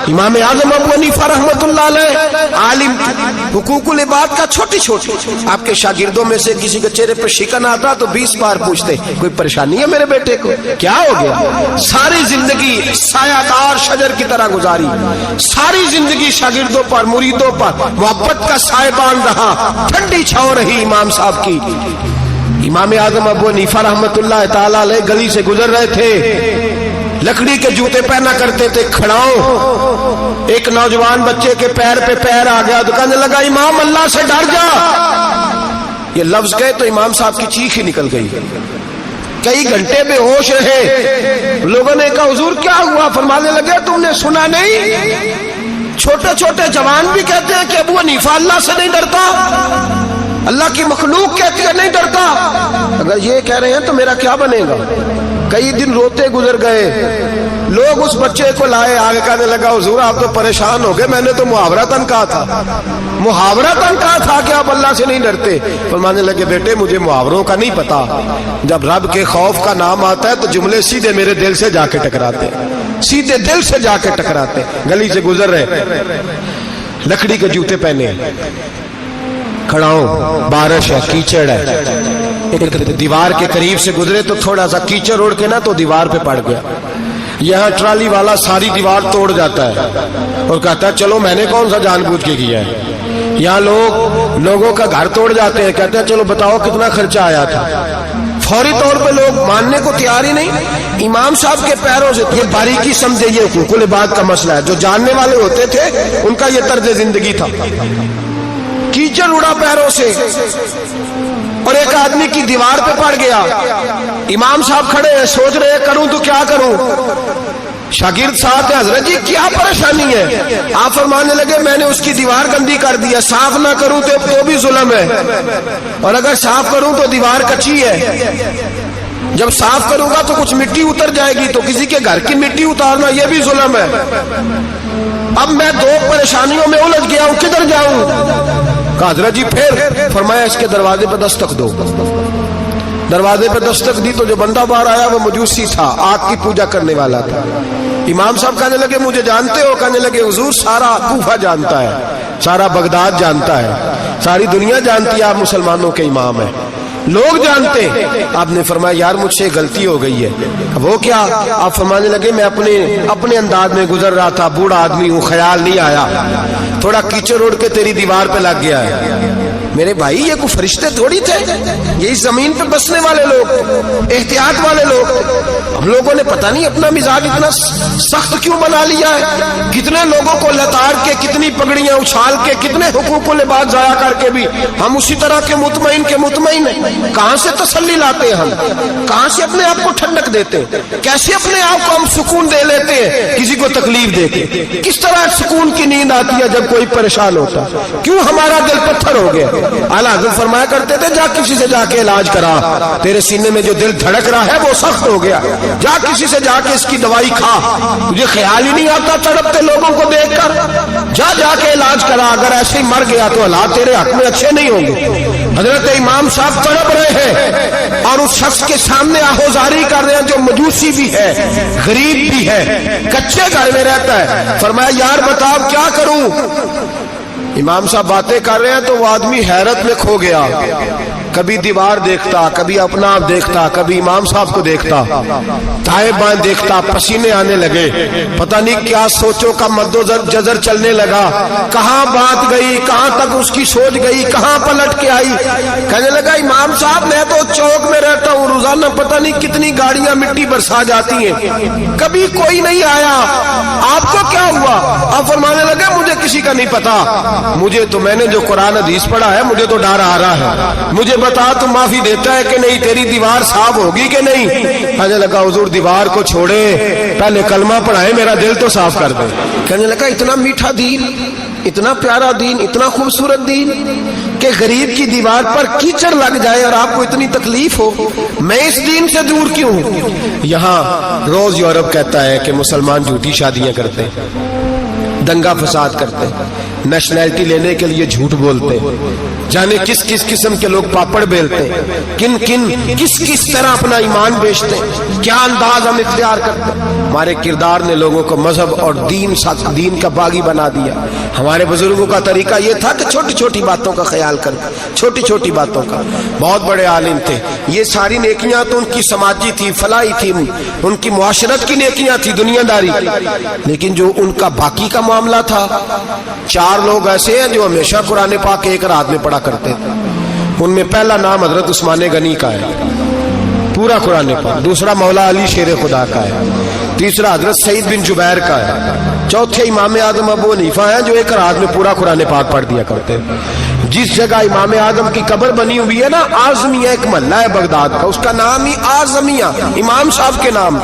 इमाम आजम अबू हनीफा रहमतुल्लाह अलैह आलिम, हुकूकुल इबाद का छोटी छोटी, आपके शागिर्दों में से किसी के चेहरे पर शिकन आता तो 20 बार पूछते कोई परेशानी है मेरे बेटे को, क्या हो गया। सारी जिंदगी सायादार शजर की तरह गुजारी, सारी जिंदगी शागिर्दों पर मुरीदों पर मोहब्बत का सायबान रहा, ठंडी छांव रही इमाम साहब की। इमाम आजम अबू हनीफा रहमतुल्लाह ताला अलैह गली से गुजर रहे थे, लकड़ी के जूते पहना करते थे, खड़ाओ। एक नौजवान बच्चे के पैर पे पैर आ गया तो कहने लगा इमाम अल्लाह से डर जा। ये लफ्ज गए तो इमाम साहब की चीख ही निकल गई। कई घंटे बेहोश रहे। लोगों ने कहा हुजूर क्या हुआ? फरमाने लगे तुमने सुना नहीं, छोटे छोटे जवान भी कहते हैं कि अबू हनीफा अल्लाह से नहीं डरता, अल्लाह की मखलूक कहती है नहीं डरता। अगर ये कह रहे हैं तो मेरा क्या बनेगा। कई दिन रोते गुजर गए। लोग उस बच्चे को लाए, आगे कहने लगा हुजूर आप तो परेशान हो गए, मैंने तो मुहावरतन कहा था, मुहावरतन कहा था कि आप अल्लाह से नहीं डरते। फरमाने लगे बेटे मुझे मुहावरों का नहीं पता, जब रब के खौफ का नाम आता है तो जुमले सीधे मेरे दिल से जाके टकराते, सीधे दिल से जाके टकराते। गली से गुजर रहे, लकड़ी के जूते पहने, खड़ा हूं, बारिश है, कीचड़ है, एक दीवार के करीब से गुजरे तो थोड़ा सा कीचड़ उड़ के ना तो दीवार पे पड़ गया। यहाँ ट्राली वाला सारी दीवार तोड़ जाता है और कहता है चलो मैंने कौन सा जानबूझ के किया है। यहाँ लोगों का घर तोड़ जाते हैं, कहते हैं चलो बताओ कितना खर्चा आया था। फौरी तौर पे लोग मानने को तैयार ही नहीं। इमाम साहब के पैरों से, ये बारीकी समझे, ये हुकूकुल इबाद का मसला है। जो जानने वाले होते थे उनका ये तर्ज जिंदगी था। कीचड़ उड़ा पैरों से और एक आदमी की दीवार पे पड़ गया। इमाम साहब खड़े हैं, सोच रहे हैं करूं तो क्या करूं। शागिर्द साहब हजरत जी क्या परेशानी है? आप फरमाने लगे मैंने उसकी दीवार गंदी कर दिया, साफ ना करूं तो भी जुल्म है, और अगर साफ करूं तो दीवार कच्ची है। जब साफ करूंगा तो कुछ मिट्टी उतर जाएगी, तो किसी के घर की मिट्टी उतारना यह भी जुल्म है। अब मैं दो परेशानियों में उलझ गया हूं, किधर जाऊं? हजरत जी फिर फरमाया इसके दरवाजे पर दस्तक दो। दरवाजे पर दस्तक दी तो जो बंदा बाहर आया वो मजूसी था, आग की पूजा करने वाला था। इमाम साहब कहने लगे मुझे जानते हो? कहने लगे हुजूर सारा कूफा जानता है, सारा बगदाद जानता है, सारी दुनिया जानती है आप मुसलमानों के इमाम हैं, लोग जानते। आपने फरमाया यार मुझसे गलती हो गई है। वो क्या? आप फरमाने लगे मैं अपने अंदाज में गुजर रहा था, बूढ़ा आदमी हूँ, ख्याल नहीं आया, थोड़ा कीचड़ उड़ के तेरी दीवार पे लग गया है। मेरे भाई ये कोई फरिश्ते थोड़ी थे, ये इस जमीन पे बसने वाले लोग, एहतियात वाले लोग। हम लोगों ने पता नहीं अपना मिजाज इतना सख्त क्यों बना लिया है। कितने लोगों को लताड़ के, कितनी पगड़ियां उछाल के, कितने हुकूकुल इबाद जाया करके भी हम उसी तरह के मुतमईन हैं। कहां से तसल्ली लाते हैं हम? कहां से अपने आप को ठंडक देते हैं? कैसे अपने आप को हम सुकून दे लेते हैं किसी को तकलीफ देके? किस तरह सुकून की नींद आती है जब कोई परेशान होता? क्यों हमारा दिल पत्थर हो गया? आला हज़रत फरमाया करते थे जा किसी से जाके इलाज करा, तेरे सीने में जो दिल धड़क रहा है वो सख्त हो गया, जा किसी से जाके इसकी दवाई खा, तुझे ख्याल ही नहीं आता तड़पते लोगों को देखकर, जा जाके इलाज करा, अगर ऐसे ही मर गया तो हालात तेरे हक में अच्छे नहीं होंगे। हजरत इमाम साहब तड़प रहे हैं और उस शख्स के सामने आहोजारी कर रहे हैं जो मजूसी भी है, गरीब भी है, कच्चे घर में रहता है। फरमाया यार बताओ क्या करूं? इमाम साहब बातें कर रहे हैं तो वो आदमी हैरत में खो गया, कभी दीवार देखता, कभी अपना आप देखता, कभी इमाम साहब को देखता, दाएं बाएं देखता, पसीने आने लगे, पता नहीं क्या सोचों का मद्दोजर चलने लगा, कहां बात गई, कहां तक उसकी सोच गई, कहां पलट के आई। कहने लगा इमाम साहब मैं तो चौक में रहता हूं, रोजाना पता नहीं कितनी गाड़ियां मिट्टी बरसा जाती हैं, कभी कोई नहीं आया, आपको क्या हुआ? आप फरमाने लगे मुझे किसी का नहीं पता, मुझे तो मैंने जो कुरान हदीस पढ़ा है मुझे तो डर आ रहा है, मुझे बता तू माफी देता है कि नहीं, तेरी दीवार साफ होगी कि नहीं? कहने लगा हुजूर दीवार को छोड़े, पहले कलमा पढ़ाए, मेरा दिल तो साफ कर दे। कहने लगा इतना मीठा दीन, इतना प्यारा दीन, इतना खूबसूरत दीन कि गरीब की दीवार पर कीचड़ लग जाए और आपको इतनी तकलीफ हो, मैं इस दीन से दूर क्यों हूं? यहाँ रोज यूरोप कहता है कि मुसलमान झूठी शादियां करते हैं, दंगा फसाद करते हैं, नेशनैलिटी लेने के लिए झूठ बोलते, जाने किस किस किस्म के लोग पापड़ बेलते, किन किन किस किस तरह अपना ईमान बेचते, क्या अंदाज हम इख्तियार करते। हमारे किरदार ने लोगों को मजहब और दीन का बागी बना दिया। हमारे बुजुर्गों का तरीका ये था कि छोटी छोटी बातों का ख्याल कर, छोटी छोटी बातों का। बहुत बड़े आलिम थे, ये सारी नेकियां तो उनकी समाजी थी, फलाही थी, उनकी मुआशरत की नेकियां थी, दुनियादारी। लेकिन जो उनका बाकी का मामला था, 4 लोग ऐसे हैं जो हमेशा कुरान पाक एक रात में पढ़ा करते थे। उनमें पहला नाम हजरत उस्मान गनी का है, पूरा कुरान पाक। दूसरा मौला अली शेर खुदा का है। तीसरा हजरत सईद बिन जुबैर का है। चौथे इमाम आजम अबू हनीफा है जो एक रात में पूरा कुरान पाक पढ़ दिया करते हैं। जिस जगह इमाम आजम की कब्र बनी हुई है ना, आजमिया एक महल्ला है बगदाद का, उसका नाम ही आजमिया, इमाम साहब के नाम,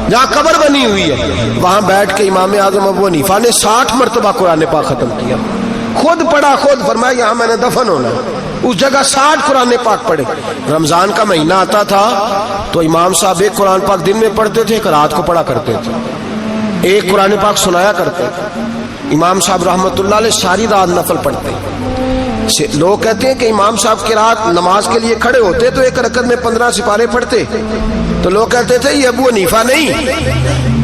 जहाँ कब्र बनी हुई है, वहां बैठ के इमाम आजम अबू हनीफा ने 60 मरतबा कुरान पाक खत्म किया। खुद पढ़ा, खुद फरमाया यहाँ मैंने दफन होना है। उस जगह 60 कुरान पाक पढ़े। रमजान का महीना आता था तो इमाम साहब एक कुरान पाक दिन में पढ़ते थे, एक रात को पढ़ा करते थे, एक कुरान पाक सुनाया करते थे। इमाम साहब रहमतुल्लाह अलैह सारी रात नफल पढ़ते। लोग कहते हैं कि इमाम साहब की रात नमाज के लिए खड़े होते तो एक रकत में 15 सिपारे पढ़ते, तो लोग कहते थे ये अबू हनीफा नहीं,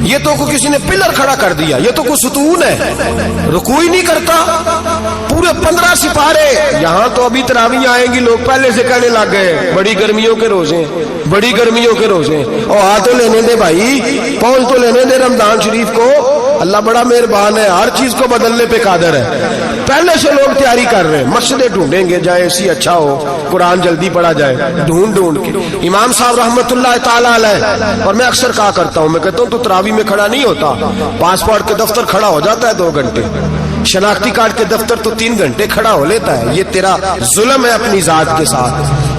ये तो को किसी ने पिलर खड़ा कर दिया, ये तो कुछ सुतून है, रुकू ही नहीं करता, पूरे 15 सिपारे। यहाँ तो अभी तरावी आएंगी, लोग पहले से कहने लग गए बड़ी गर्मियों के रोजे, बड़ी गर्मियों के रोजे। और हाथ तो लेने दे भाई, पौल तो लेने दे रमजान शरीफ को, अल्लाह बड़ा मेहरबान है, हर चीज को बदलने पे कादर है। पहले से लोग तैयारी कर रहे हैं, मस्जिदें ढूंढेंगे जाए ऐसी अच्छा हो, कुरान जल्दी पढ़ा जाए, ढूंढ ढूंढ के। इमाम साहब रहमतुल्लाह ताला अलैह, और मैं अक्सर कहा करता हूं, मैं कहता हूं तू तरावी में खड़ा नहीं होता, पासपोर्ट के दफ्तर खड़ा हो जाता है 2 घंटे, शनाख्ती कार्ड के दफ्तर तो 3 घंटे खड़ा हो लेता है। ये तेरा जुल्म है अपनी जात के साथ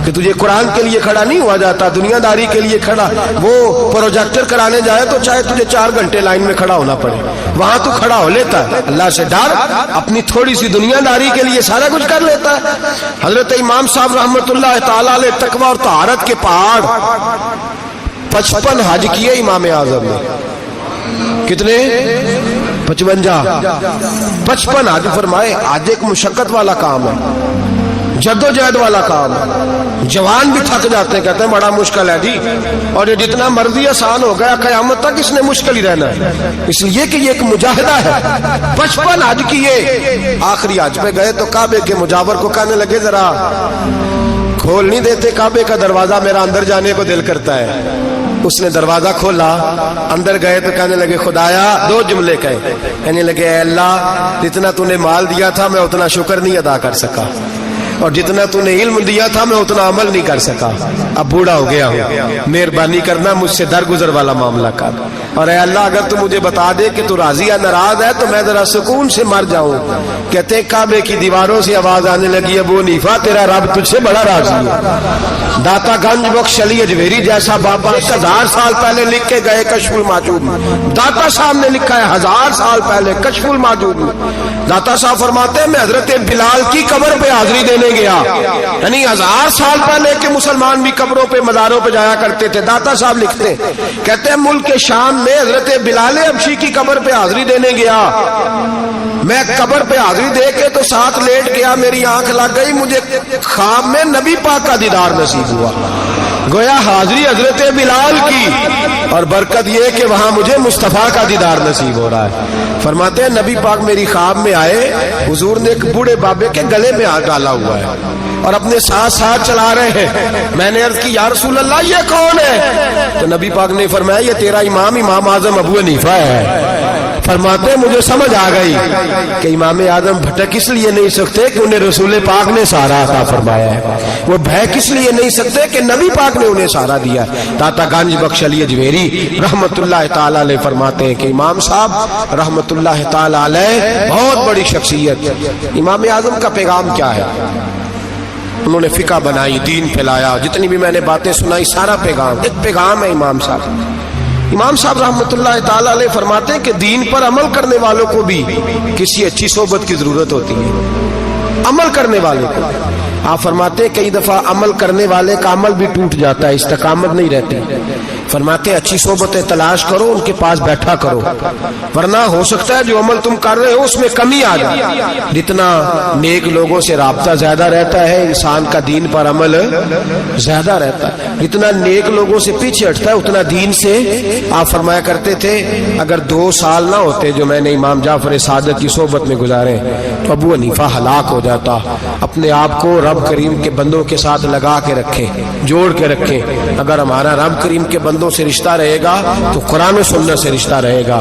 कि तुझे कुरान के लिए खड़ा नहीं हुआ जाता, दुनियादारी के लिए खड़ा। वो प्रोजेक्टर कराने जाए तो चाहे तुझे 4 घंटे लाइन में खड़ा होना पड़े, वहां तू खड़ा हो लेता है। अल्लाह से डर, अपनी थोड़ी सी दुनियादारी के लिए सारा कुछ कर लेता है। हजरत इमाम साहब रहमतुल्लाह ताला अलैह तकवा और तहारत के पहाड़ 55 हज किए इमाम आजम ने। कितने? 55 हज फरमाए। आज एक मुशक्कत वाला काम है, जद्दोजहद वाला काम है, जवान भी थक जाते हैं, कहते हैं बड़ा मुश्किल है जी, और ये जितना मर्जी आसान हो गया कयामत तक इसने मुश्किल ही रहना है, इसलिए कि ये एक मुजाहिदा है। 55 हज किए। आखिरी हज पे गए तो काबे के मुजावर को कहने लगे जरा खोल नहीं देते काबे का दरवाजा, मेरा अंदर जाने को दिल करता है। उसने दरवाजा खोला, अंदर गए तो कहने लगे खुदाया, 2 जुमले कहे, कहने लगे अल्लाह जितना तूने माल दिया था मैं उतना शुक्र नहीं अदा कर सका, और जितना तूने इल्म दिया था मैं उतना अमल नहीं कर सका, अब बूढ़ा हो गया हूँ, मेहरबानी करना मुझसे दरगुजर वाला मामला कर। और ऐ अल्लाह अगर तू मुझे बता दे कि तू राजी या नाराज है तो मैं जरा सुकून से मर जाऊं। कहते काबे की दीवारों से आवाज आने लगी, अबू हनीफा तेरा रब तुझसे बड़ा राजी है। दाता गंज बख्श अली अजमेरी जैसा बाबा 1000 साल पहले लिख के गए कशफुल माजूद में, दाता साहब ने लिखा है 1000 साल पहले कशफुल माजूद में। दाता साहब फरमाते हैं मैं हजरत बिलाल की कब्र पे हाजिरी देने गया, यानी 1000 साल पहले के मुसलमान भी कब्रों पे मज़ारों पे जाया करते थे। दाता साहब लिखते, कहते हैं मुल्क शाम में हजरत बिलाल अबशी की कब्र पे हाजिरी देने गया, मैं कब्र पे हाजिरी दे के तो साथ लेट गया, मेरी आंख लग गई, मुझे ख्वाब में नबी पाक का दीदार नसीब हुआ। गोया हाजिरी हजरत बिलाल की, और बरकत ये कि वहां मुझे मुस्तफा का दीदार नसीब हो रहा है। फरमाते हैं नबी पाक मेरी ख्वाब में आए, हुजूर ने एक बूढ़े बाबे के गले में हाथ डाला हुआ है और अपने साथ साथ चला रहे हैं। मैंने अर्ज की या रसूल अल्लाह ये कौन है? तो नबी पाक ने फरमाया ये तेरा इमाम आजम अबू हनीफा है। फरमाते मुझे समझ आ गई कि इमाम आजम भटक इसलिए नहीं सकते कि उन्हें रसूल पाक ने सहारा अता फरमाया है, वो भय किस लिए नहीं सकते कि नबी पाक ने उन्हें सहारा दिया। दाता गंज बख्श अली अजमेरी रहमतुल्लाह ताला अलैह फरमाते हैं कि इमाम साहब रहमतुल्लाह ताला अलैह बहुत बड़ी शख्सियत। इमाम आजम का पैगाम क्या है? उन्होंने फिका बनाई, दीन फैलाया, जितनी भी मैंने बातें सुनाई सारा पैगाम, एक पैगाम है इमाम साहब। इमाम साहब रहमतुल्लाह ताला अलैह फरमाते हैं कि दीन पर अमल करने वालों को भी किसी अच्छी सोबत की जरूरत होती है, अमल करने वाले को। आप फरमाते हैं कई दफा अमल करने वाले का अमल भी टूट जाता है, इस्तकामत नहीं रहती। فرماتے ہیں اچھی صحبتیں تلاش کرو، ان کے پاس بیٹھا کرو، ورنہ ہو سکتا ہے جو عمل تم کر رہے ہو اس میں کمی آ جائے۔ جتنا نیک لوگوں سے رابطہ زیادہ رہتا ہے انسان کا دین پر عمل زیادہ رہتا ہے، جتنا نیک لوگوں سے پیچھے ہٹتا ہے اتنا دین سے۔ آپ فرمایا کرتے تھے اگر 2 سال نہ ہوتے جو میں نے امام جعفر صادق کی صحبت میں گزارے تو ابو حنیفہ ہلاک ہو جاتا۔ اپنے آپ کو رب کریم کے بندوں کے ساتھ لگا کے رکھیں، جوڑ کے رکھیں۔ اگر ہمارا رب کریم کے بندوں سے رشتہ رہے گا تو قرآن و سنت سے رشتہ رہے گا۔